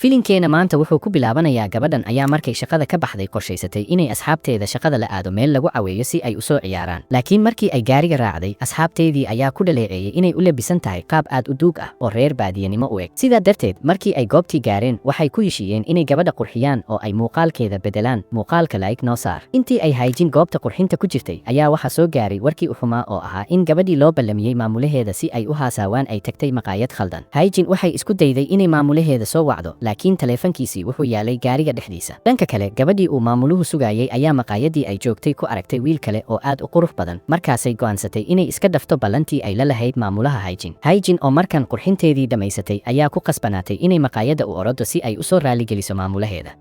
filinkeena maanta wuxuu ku bilaabanayaa gabadhan ayaa markay shaqada ka baxday qorshaysatay inay asxaabteeda shaqada la aado meel lagu caweeyo si ay u soo ciyaaraan laakiin markii ay gaariga raacday asxaabteedii ayaa ku dhaleeceeyay inay u labisan tahay qaab aad u duug ah oo reer baadiyanimo u eg sidaa darteed markii ay goobtii gaareen waxay ku heshiiyeen inay gabadha qurxiyaan oo ay muuqaalkeeda bedelaan muuqaalka like noo saar intii ay haajin goobta qurxinta ku jirtay ayaa waxaa soo gaaray warkii u xumaa oo ahaa in gabadhii loo ballamiyey maamulaheeda si ay u haasaawaan ay tagtay maqaayad khaldan haajin waxay isku dayday inay maamulaheeda soo wacdo laakiin taleefankiisii wuxuu yaalay gaariga dhexdiisa dhanka kale gabadhii uu maamuluhu sugayay ayaa maqaayadii ay joogtay ku aragtay wiil kale oo aad u qurux badan markaasay go'aansatay inay iska dhafto ballantii ay la lahayd maamulaha haajin oo markan qurxinteedii dhammaysatay ayaa ku qasbanaatay inay maqaayadda u orodo si ay u soo raaligeliso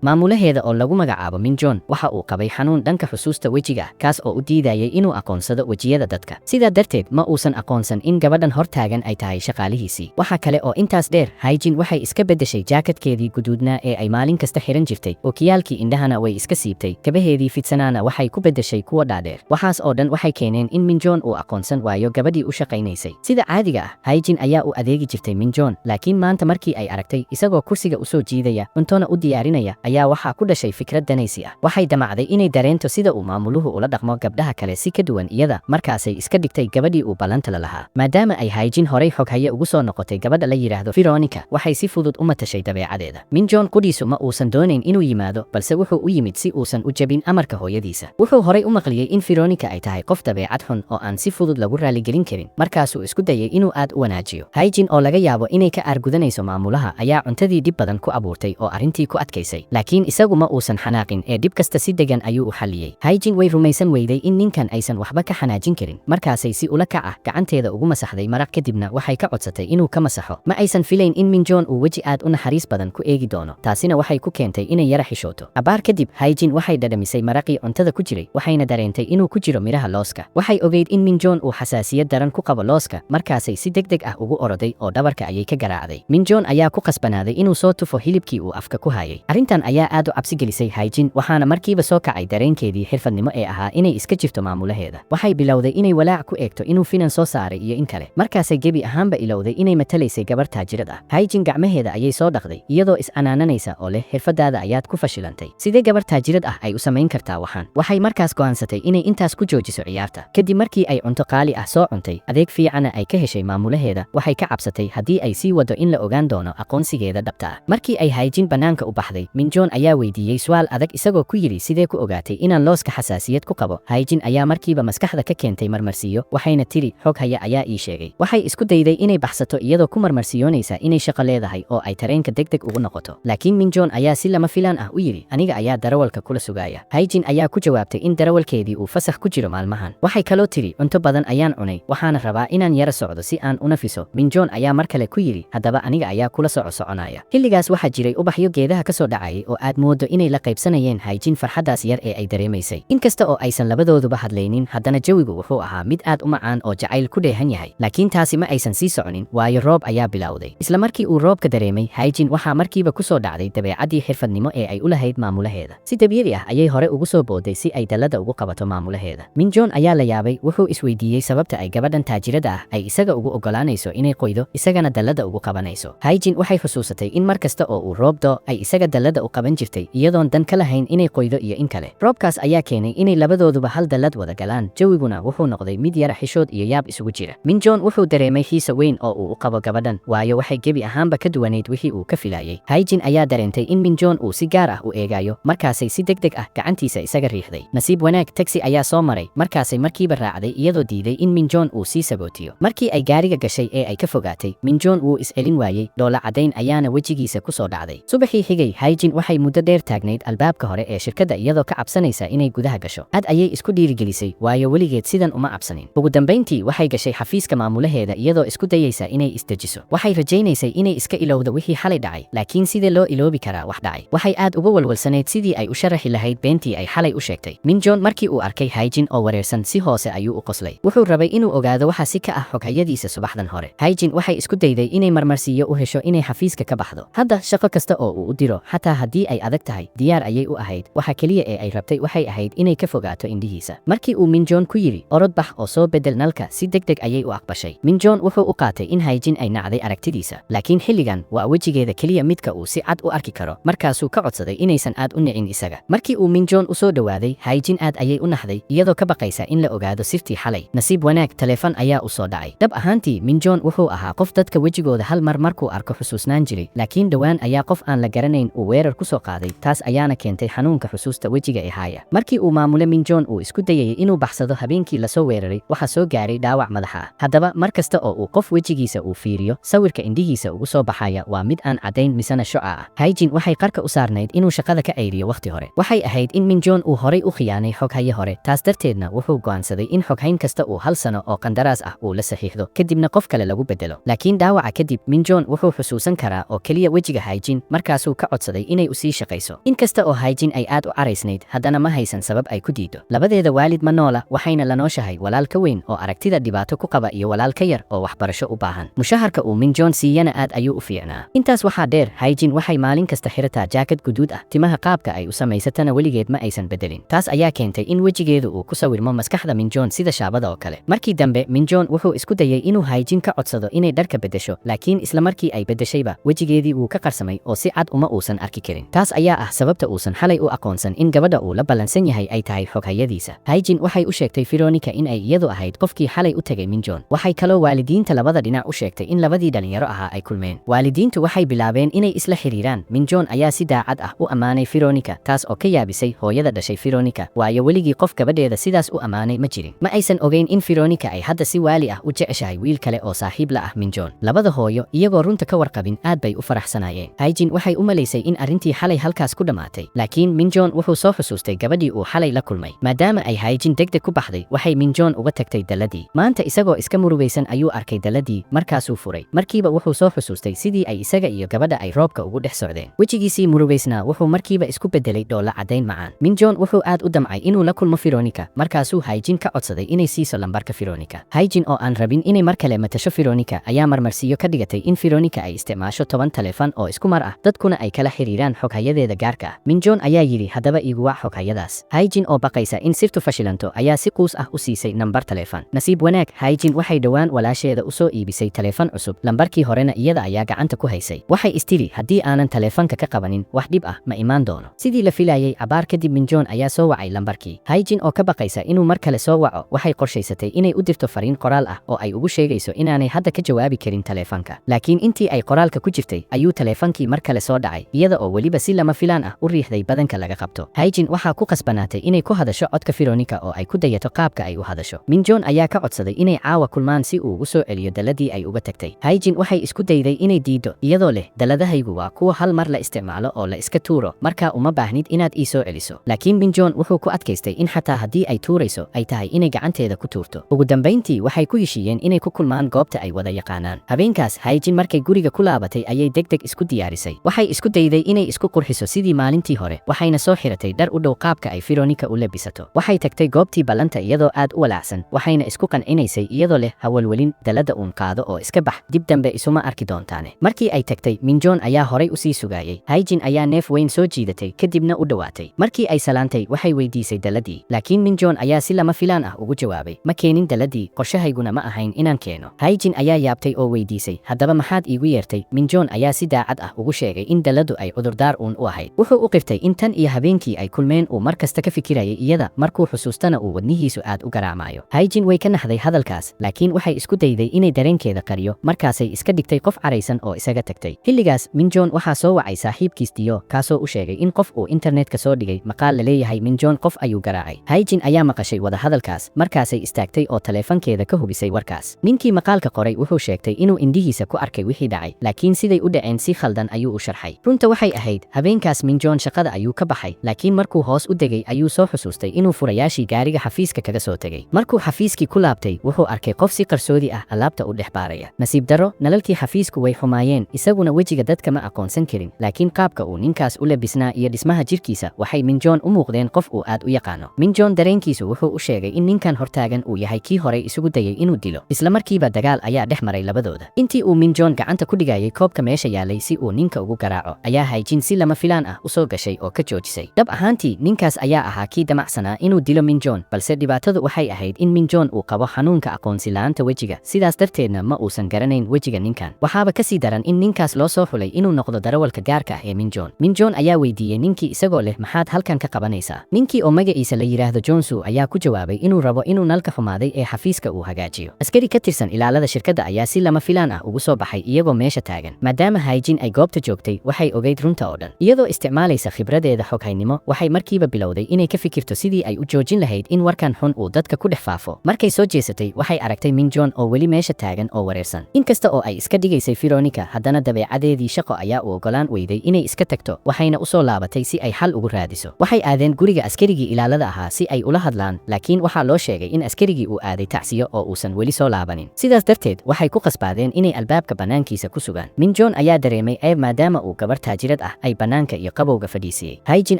maamulaheeda oo lagu magacaabo minjon waxa uu qabay xanuun dhanka xusuusta wejiga ah kaas oo u diidayay inuu aqoonsado wejiyada dadka sidaa darteed ma uusan aqoonsan in gabadhan hortaagan ay tahay shaqaalihiisii waxa kale oo intaas dheer haajin waxay iska beddeshay jaakadkeedii guduudnaa ee ay maalin kasta xiran jirtay ookiyaalkii indhahana way iska siibtay kabaheedii fidsanaana waxay ku beddeshay kuwa dhaadheer waxaas oo dhan waxay keeneen in minjon uu aqoonsan waayo gabadhii u shaqaynaysay sida caadiga ah haajin ayaa u adeegi jirtay minjon laakiin maanta markii ay aragtay isagoo kursiga u soo jiidaya cuntona u diyaarinaya ayaa waxaa ku dhashay fikrad danaysi ah waxay damacday inay dareento sida uu maamuluhu ula dhaqmo gabdhaha kale si ka duwan iyada markaasay iska dhigtay gabadhii uu ballanta la lahaa maadaama ay haajin horay xoghaye ugu soo noqotay gabadha la yidhaahdo veronica waxay si fudud u matashay dabeecadeeda minjon qudhiisu ma uusan doonayn inuu yimaado balse wuxuu u yimid si uusan u jebin amarka hooyadiisa wuxuu horay u maqliyey in veronica ay tahay qof dabeecad xun oo aan si fudud lagu raaligelin karin markaasuu isku dayay inuu aad u wanaajiyo haajin oo laga yaabo inay ka aargudanayso maamulaha ayaa cuntadii dhib badan ku abuurtay oo arrintii ku adkaysay laakiin isagu ma uusan xanaaqin ee dhib kasta si degan ayuu u xalliyey haajin way rumaysan weyday in ninkan aysan waxba ka xanaajin karin markaasay si ula kac ah gacanteeda ugu masaxday maraq kadibna waxay ka codsatay inuu ka masaxo ma aysan filayn in minjon uu weji aad u naxariis badan ku eegi doono taasina waxay ku keentay inay yara xishooto abaar kadib haajin waxay dhadhamisay maraqii cuntada ku jiray waxayna dareentay inuu ku jiro midhaha looska waxay ogeyd in minjon uu xasaasiyad daran ku qabo looska markaasay si degdeg ah ugu oroday oo dhabarka ayay ka garaacday minjon ayaa ku qasbanaaday inuu soo tufo hilibkii uu afka ku hayay arrintan ayaa aad u cabsi gelisay haajin waxaana markiiba soo kacay dareenkeedii xirfadnimo ee ahaa inay iska jirto maamulaheeda waxay bilowday inay walaac ku eegto inuu finan soo saaray iyo in kale markaasay gebi ahaanba ilowday inay matalaysay gabar taajirad ah haajin gacmaheeda ayay soo dhaqday iyadoo is-anaananaysa oo leh xirfadaada ayaad ku fashilantay sidee gabar taajirad ah ay u samayn kartaa waxay markaas go'aansatay inay intaas ku joojiso ciyaarta kadib markii ay cunto qaali ah soo cuntay adeeg fiicana ay ka heshay maamulaheeda waxay ka cabsatay haddii ay sii wado in la ogaan doono aqoonsigeeda dhabta ah markii ay haajin bannaanka u baxday minjon ayaa weydiiyey su'aal adag isagoo ku yidhi sidee ku ogaatay inaan looska xasaasiyad ku qabo haajin ayaa markiiba maskaxda ka keentay marmarsiiyo waxayna tiri xog haya ayaa ii sheegay waxay isku dayday inay baxsato iyadoo ku marmarsiyoonaysa inay shaqo leedahay oo ay tareenka degdeg ugu noqoto laakiin minjon ayaa si lama filaan ah u yidhi aniga ayaa darawalka kula sugaya haajin ayaa ku jawaabtay in darawalkeedii uu fasakh ku jiro maalmahan waxay kaloo tiri cunto badan ayaan cunay waxaana rabaa inaan yara socdo si aan u nafiso minjon ayaa mar kale ku yidhi haddaba aniga ayaa kula soconaya xilligaas waxaa jiray ubaxyo geedaha ka soo dhacayay oo aad moodo inay la qaybsanayeen haajin farxaddaas yar ee ay dareemaysay inkasta oo aysan labadooduba hadlaynin haddana jawigu wuxuu ahaa mid aad u macaan oo jacayl ku dheehan yahay laakiin taasi ma aysan sii soconin waayo roob ayaa bilowday isla markii uu roobka dareemay haajin waxaa markiiba ku soo dhacday dabeecaddii xirfadnimo ee ay u lahayd maamulaheeda si dabiici ah ayay hore ugu soo booday si ay dallada ugu qabato maamulaheeda minjon ayaa la yaabay wuxuu isweydiiyey sababta ay gabadhan taajirada ah ay isaga ugu oggolaanayso inay qoydo isagana dallada ugu qabanayso haajin waxay xusuusatay in mar kasta oo uu roobdo ay isaga dallada u qaban jirtay iyadoon dan ka lahayn inay qoydo iyo in kale roobkaas ayaa keenay inay labadooduba hal dallad wada galaan jawiguna wuxuu noqday mid yara xishood iyo yaab isugu jira minjon wuxuu dareemay xiise weyn oo uu u qabo gabadhan waayo waxay gebi ahaanba ka duwanayd wixii uu ka filayay haajin ayaa dareentay in minjon uu si gaar ah u eegayo markaasay si degdeg ah gacantiisa isaga riixday nasiib wanaag tagsi ayaa soo maray markaasay markiiba raacday iyadoo diiday in minjon uu sii sabootiyo markii ay gaariga gashay ee ay ka fogaatay minjon wuu is-celin waayey dhoola caddayn ayaana wejigiisa ku soo dhacday subaxii xigay haajin waxay muddo dheer taagnayd albaabka hore ee shirkadda iyadoo ka cabsanaysa inay gudaha gasho aad ayay isku dhiirigelisay waayo weligeed sidan uma cabsanin ugu dambayntii waxay gashay xafiiska maamulaheeda iyadoo isku dayaysa inay isdejiso waxay rajaynaysay inay iska ilowdo wixii xalay dhacay laakiin sidee loo iloobi karaa wax dhacay waxay aad uga walwalsanayd sidii ay u sharaxi lahayd beentii ay xalay u sheegtay minjon markii uu arkay haajin oo wareersan si hoose ayuu u qoslay wuxuu rabay inuu ogaado waxa si ka ah xoghayadiisa subaxdan hore haajin waxay isku dayday inay marmarsiiyo u hesho inay xafiiska ka baxdo hadda shaqo kasta oo uu u diro xataa haddii ay adag tahay diyaar ayay u ahayd waxa keliya ee ay rabtay waxay ahayd inay ka fogaato indhihiisa markii uu minjon ku yidhi orod bax oo soo bedel nalka si degdeg ayay u aqbashay minjon wuxuu u qaatay in haajin ay nacday aragtidiisa laakiin xilligan waa wejigeeda keliya midka uu si cad u arki karo markaasuu ka codsaday inaysan aad u nicin isaga. Markii uu Minjoon u soo dhawaaday, Haijin aad ayay u naxday iyadoo ka baqaysa in la ogaado sirtii xalay. Nasiib wanaag taleefan ayaa u soo dhacay. Dhab ahaantii Minjoon wuxuu ahaa qof dadka wejigooda hal mar markuu arko xusuusnaan jiray, laakiin dhowaan ayaa qof aan la garanayn uu weerar ku soo qaaday, taas ayaana keentay xanuunka xusuusta wejiga ee haya. Markii uu maamule Minjoon uu isku dayay inuu baxsado habeenkii la soo weeraray, waxa soo gaaray dhaawac madaxa ah. Haddaba mar kasta oo uu qof wejigiisa uu fiiriyo, sawirka indhihiisa ugu soo baxaya waa mid aan cadayn misana shuca ah. Haijin waxay qarka u saarnayd inuu shaqada ka ayriyo waqti hore. Waxay ahayd in Minjoon uu horay u khiyaanay xoghaye hore, taas darteedna wuxuu go'aansaday in xoghayn kasta uu hal sano oo qandaraas ah uu la saxiixdo, kadibna qof kale lagu bedelo. Laakiin dhaawaca kadib, Minjoon wuxuu xusuusan karaa oo keliya wejiga Haijin, markaasuu ka codsaday inay u sii shaqayso. Inkasta oo Haijin ay aad u caraysnayd, haddana ma haysan sabab ay ku diido. Labadeeda waalid ma noola, waxayna la nooshahay walaal ka weyn oo aragtida dhibaato ku qaba iyo walaal ka yar oo waxbarasho u baahan. Mushaharka uu Minjoon siiyana aad ayuu u fiicnaa. Intaas waxaa dheer, Haijin waxay maalin kasta xirataa jaakad guduud ah, timaha qaabka ay u samaysatana weligeed ma aysan bedelin. Taas ayaa keentay in wejigeedu uu ku sawirmo maskaxda Minjoon sida shaabada oo kale. Markii dambe, Minjoon wuxuu isku dayay inuu Haijin ka codsado inay dharka bedesho, laakiin isla markii ay bedeshayba, wejigeedii wuu ka qarsamay oo si cad uma uusan arki karin. Taas ayaa ah sababta uusan xalay u aqoonsan in gabadha uu la ballansan yahay ay tahay xoghayadiisa. Haijin waxay u sheegtay Veronica in ay iyadu ahayd qofkii xalay u tagay Minjoon. Waxay kaloo waalidiinta labada dhinac u sheegtay in labadii dhalinyaro ahaa ay kulmeen. Waalidiintu waxay bilaabeen inay isla xiriiraan. Minjoon ayaa si daacad ah u ammaanay Veronica, taas oo ka yaabisay hooyada dhashay Veronica, waayo weligii qof gabadheeda sidaas u ammaanay ma jirin. Ma aysan ogeyn in Veronica ay hadda si waali ah u jeceshahay wiil kale oo saaxiib la ah Minjoon. Labada hooyo iyagoo runta ka warqabin aad bay u faraxsanaayeen. Haijin waxay u malaysay in arrintii xalay halkaas ku dhamaatay, laakiin Minjoon wuxuu soo xusuustay gabadhii uu xalay la kulmay. Maadaama ay Haijin degdeg ku baxday, waxay Minjoon uga tagtay daladii. Maanta isagoo iska murugaysan ayuu arkay daladii, markaasuu furay. Markiiba wuxuu soo xusuustay sidii ay isaga iyo gabadha ay roobka ugu dhex socdeen. Wejigiisii murugaysnaa wuxuu markiiba isku bedelay dhoolla cadayn macaan. Minjoon wuxuu aad u damcay inuu la kulmo Veronica, markaasuu Haijin ka codsaday inay siiso lambarka Veronica. Haijin oo aan rabin inay mar kale matasho Veronica ayaa marmarsiyo ka dhigatay in Veronica ay isticmaasho 10 taleefan oo isku mar ah, dadkuna ay kala xiriiraan xoghayadeeda gaarka ah. Minjoon ayaa yidhi haddaba iigu wac xoghayadaas. Haijin oo baqaysa in sirtu fashilanto ayaa si quus ah u siisay nambar taleefan. Nasiib wanaag, Haijin waxay dhowaan walaasheeda u soo iibisay taleefan cusub, lambarkii horena iyada ayaa gacanta ku haysay. Waxay istiri haddii aanan taleefanka ka qabanin, wax dhib ah ma imaan doono. Sidii la filayay, cabaar kadib Minjoon ayaa soo wacay lambarkii. Haijin oo ka baqaysa inuu mar kale soo waco, waxay qorshaysatay inay u dirto fariin qoraal ah oo ay ugu sheegayso inaanay hadda ka jawaabi karin taleefanka. Laakiin intii ay qoraalka ku jirtay, ayuu taleefankii mar kale soo dhacay, iyada oo weliba si lama filaan ah u riixday badanka laga qabto. Haijin waxaa ku qasbanaatay inay ku hadasho codka Veronica oo ay ku dayato qaabka ay u hadasho. Minjoon ayaa ka codsaday inay caawa kulmaan si uu ugu soo celiyo daladii ay uga tagtay. Haijin waxay isku dayday inay diido, iyadoo leh daladahaygu waa kuwa hal mar la isticmaalo oo la iska tuuro, markaa uma baahnid inaad ii soo celiso. Laakiin Minjoon wuxuu ku adkaystay in xataa haddii ay tuurayso ay tahay inay gacanteeda ku tuurto. Ugu dambayntii waxay ku heshiiyeen inay ku kulmaan goobta ay wada yaqaanaan. Habeenkaas Haijin markay guriga ku laabatay ayay degdeg isku diyaarisay. Waxay isku dayday inay isku qurxiso sidii maalintii hore, waxayna soo xiratay dhar u dhow qaabka ay Veronica u labisato. Waxay tagtay goobtii ballanta iyadoo aad u walaacsan, waxayna isku qancinaysay iyadoo leh hawalwelin, dalada uun qaado oo iska bax, dib dambe isuma arki doontaane. Markii ay tagtay, Minjoon ayaa horay u sii sugayay. Haijin ayaa neef weyn soo jiidatay, kadibna u dhawaatay. Markii ay salaantay, waxay weydiisay daladii, laakiin Minjoon ayaa si lama filaan ah ugu jawaabay, ma keenin daladii, qorshahayguna ma ahayn inaan keeno. Haijin ayaa yaabtay oo weydiisay, haddaba maxaad iigu yeertay? Minjoon ayaa si daacad ah ugu sheegay in daladu ay cudurdaar uun u ahayd. Wuxuu u qiftay in tan iyo habeenkii ay kulmeen uu mar kasta ka fikirayay iyada, markuu xusuustana uu wadnihiisu aad u garaacmayo. Haijin way ka naxday hadalkaas, laakiin waxay isku dayday inay dareenkeeda qariyo, markaasay iska dhigtay qof caraysan oo isaga tagtay. Xilligaas Minjoon waxaa soo wacay saaxiibkiis Dio, kaasoo u sheegay in qof uu internetka soo dhigay maqaal la leeyahay Minjoon qof ayuu garaacay. Haijin ayaa maqashay wada hadalkaas, markaasay istaagtay oo taleefankeeda ka hubisay warkaas. Ninkii maqaalka qoray wuxuu sheegtay inuu indhihiisa ku arkay wixii dhacay, laakiin siday u dhaceen si khaldan ayuu u sharxay. Runta waxay ahayd, habeenkaas Minjoon shaqada ayuu ka baxay, laakiin markuu hoos u degay ayuu soo xusuustay inuu furayaashii gaariga xafiiska kaga soo tegay. Markuu xafiiskii ku laabtay, wuxuu arkay qof si qarsoodi ah alaabta u dhex baaraya. Nasiib daro, nalalkii xafiisku way xumaayeen, isaguna wejiga dadka ma aqoonsan karin, laakiin qaabka uu ninkaas u labisnaa iyo dhismaha jirkiisa waxay Minjoon u muuqdeen qof uu aad u yaqaano. Minjoon dareenkiisu wuxuu u sheegay in ninkan hortaagan uu yahay kii horey isugu dayay inuu dilo. Isla markiiba dagaal ayaa dhex maray labadooda. Intii uu Minjoon gacanta ku dhigayay koobka meesha yaalay si uu ninka ugu garaaco, ayaa Haijin si lama filaan ah u soo gashay oo ka joojisay. Dhab ahaantii ninkaas ayaa ahaa kii damacsanaa inuu dilo Minjoon, balse dhibaatadu waxay ahayd in Minjoon uu qabo xanuunka aqoonsi la'aanta wejiga, sidaas darteedna ma uusan garanayn wejiga ninkan. Waxaaba ka sii daran in ninkaas loo soo xulay xulay inuu noqdo darawalka gaarka ah ee Minjon. Minjon ayaa weydiiyey ninkii isagoo leh maxaad halkan ka qabanaysaa. Ninkii oo magaciisa la yiraahdo Jonsu ayaa ku jawaabay inuu rabo inuu nalka xumaaday ee xafiiska uu hagaajiyo. Askari ka tirsan ilaalada shirkadda ayaa si lama filaan ah ugu soo baxay iyagoo meesha taagan. Maadaama Haijin ay goobta joogtay, waxay ogeyd runta oo dhan. Iyadoo isticmaalaysa khibradeeda xoghaynimo, waxay markiiba bilowday inay ka fikirto sidii ay u joojin lahayd in warkan xun uu dadka ku dhex faafo. Markay soo jeesatay, waxay aragtay Minjon oo weli meesha taagan oo wareersan. Inkasta oo ay iska dhigaysay Veronica, haddana dabeecadeedii shaqo ayaa u ogolaan weyday inay iska tagto, waxayna u soo laabatay si ay xal ugu raadiso. Waxay aadeen guriga askarigii ilaalada ahaa si ay ula hadlaan, laakiin waxaa loo sheegay in askarigii uu aaday tacsiyo oo uusan weli soo laabanin. Sidaas darteed, waxay ku qasbaadeen inay albaabka banaankiisa ku sugaan. Minjon ayaa dareemay ceeb maadaama uu gabar taajirad ah ay banaanka iyo qabowga fadhiisiyey. Haijin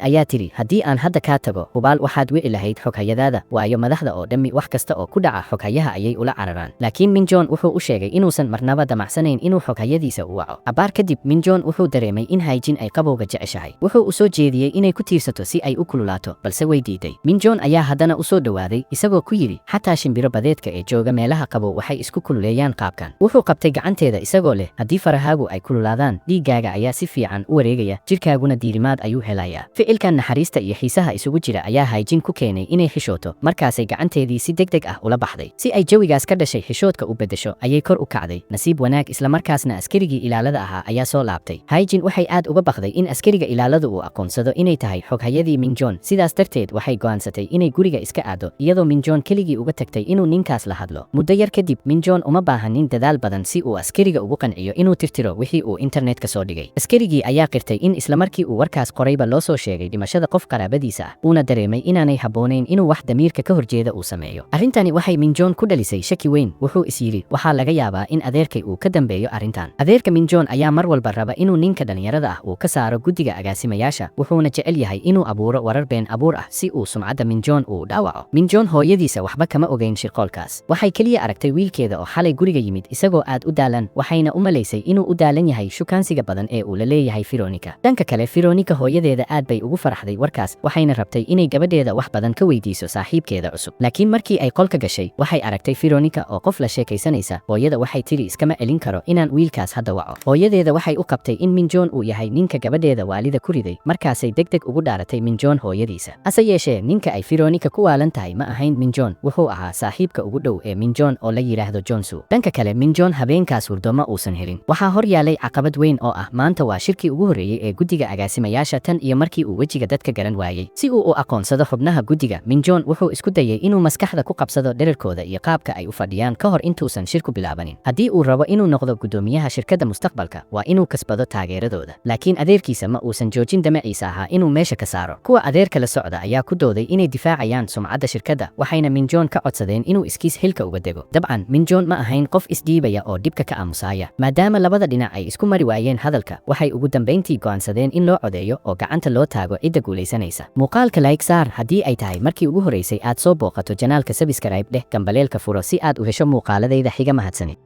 ayaa tiri, haddii aan hadda kaa tago, hubaal waxaad wici lahayd xoghayadaada, waayo madaxda oo dhammi wax kasta oo ku dhaca xoghayaha ayay ula cararaan. Laakiin Minjon wuxuu u sheegay inuusan marnaba damacsanayn inuu xoghayadiisa u waco. Abaar kadib, Minjon wuxuu dareemay in Haijin ay qabowga jeceshahay. Wuxuu u soo jeediyey inay ku tiirsato si ay u kululaato, balse way diiday. Minjon ayaa haddana u soo dhawaaday isagoo ku yidhi, xataa shimbiro badeedka ee jooga meelaha qabow waxay isku kululeeyaan qaabkan. Wuxuu qabtay gacanteeda isagoo leh, haddii farahaagu ay kululaadaan, dhiiggaaga ayaa si fiican u wareegaya, jirkaaguna diirimaad ayuu helayaa. Ficilkan naxariista iyo xiisaha isugu jira ayaa Haijin ku keenay inay xishooto, markaasay gacanteedii si degdeg ah ula baxday. Si ay jawigaas ka dhashay xishoodka u beddesho, ayay kor u kacday. Nasiib wanaag, isla markaasna askarigii ilaalada ahaa ayaa soo laabtay. Haijin waxay aad uga baqday in askariga ilaalada uu aqoonsado inay tahay xoghayadii Minjon. Sidaas darteed, waxay go'aansatay inay guriga iska aado, iyadoo Minjon keligii uga tagtay inuu ninkaas la hadlo. Muddo yar kadib, Minjon uma baahanin dadaal badan si uu askariga ugu qanciyo inuu tirtiro wixii uu internetka soo dhigay. Askarigii ayaa qirtay in isla markii uu warkaas qorayba loo soo sheegay dhimashada qof qaraabadiisa ah, uuna dareemay inaanay habboonayn inuu wax damiirka ka horjeeda uu sameeyo. Arrintani waxay Minjon ku dhalisay shaki weyn. Wuxuu is yidhi, waxaa laga yaabaa in adeerkay uu ka dambeeyo arrintan. Adeerka Minjon ayaa mar walba raba inuu ninka dhalinyarada ah uu ka saaro guddiga agaasimayaasha, wuxuuna jecel yahay inuu abuuro warar been abuur ah si uu sumcadda Minjon uu dhaawaco. Minjon hooyadiisa waxba kama ogeyn shirqoolkaas. Waxay keliya aragtay wiilkeeda oo xalay guriga yimid isagoo aad u daalan, waxayna u malaysay inuu u daalan yahay shukaansiga badan ee uu la leeyahay Veronica. Dhanka kale, Veronica hooyadeeda aad bay ugu faraxday warkaas, waxayna rabtay inay gabadheeda wax badan ka weydiiso saaxiibkeeda cusub. Laakiin markii ay qolka gashay, waxay aragtay Veronica oo qof la sheekaysanaysa. Hooyada waxay tiri, iskama celin karo inaan wiilkaas hadda waco. Hooyadeeda waxay u qabtay in Minjon uu yahay ninka gabadheeda waalida ku riday, markaasay degdeg ugu dhaaratay Minjon hooyadiisa. Hase yeeshee, ninka ay Veronica ku waalan tahay ma ahayn Minjon, wuxuu ahaa saaxiibka ugu dhow ee Minjon oo la yiraahdo Jonsu. Dhanka kale, Minjon habeenkaas hurdo ma uusan helin. Waxaa hor yaalay caqabad weyn oo ah maanta waa shirkii ugu horreeyey ee guddiga agaasimayaasha tan iyo markii uu wejiga dadka garan waayey. Si uu u aqoonsado xubnaha guddiga, Minjon wuxuu isku dayay inuu maskaxda ku qabsado dhererkooda iyo qaabka ay u fadhiyaan ka hor intuusan shirku bilaabanin. Haddii uu rabo inuu noqdo guddoomiyaha shirkadda mustaqbalka, waa inuu kasbado taageeradooda. Laakiin adeerkiisa ma uusan joojin damaciisa ahaa inuu meesha ka saaro. Kuwa adeerka la socda ayaa ku dooday inay difaacayaan sumcadda shirkadda, waxayna Minjon ka codsadeen inuu iskiis xilka uga dego. Dabcan, Minjon ma ahayn qof isdhiibaya oo dhibka ka aamusaya. Maadaama labada dhinac ay isku mari waayeen hadalka, waxay ugu dambeyntii go'aansadeen in loo codeeyo oo gacanta loo taago cidda guulaysanaysa. Muuqaalka like saar haddii ay tahay markii ugu horreysay aad soo booqato janaalka, subscribe dheh, gambaleelka furo si aad u hesho muuqaaladayda xiga. Mahadsanid.